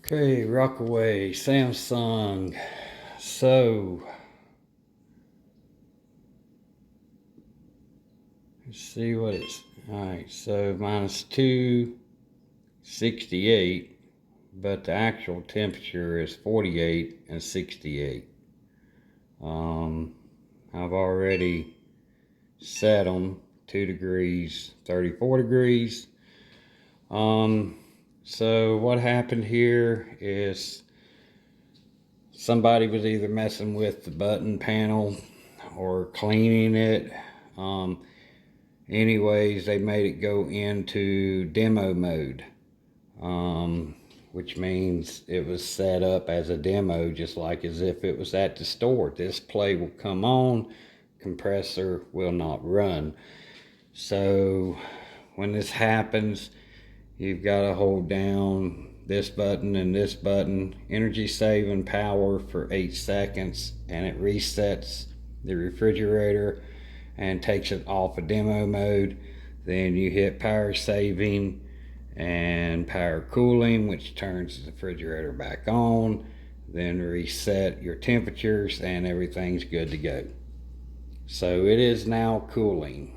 Okay, Rockaway, Samsung. So, let's see what it's. Alright, so minus 268, but the actual temperature is 48 and 68. I've already set them 2 degrees, 34 degrees. So what happened here is somebody was either messing with the button panel or cleaning it. Anyways, they made it go into demo mode, which means it was set up as a demo, just like as if it was at the store. Display will come on, compressor will not run. So when this happens, you've got to hold down this button and this button, energy saving power, for 8 seconds, and it resets the refrigerator and takes it off of demo mode. Then you hit power saving and power cooling, which turns the refrigerator back on. Then reset your temperatures and everything's good to go. So it is now cooling.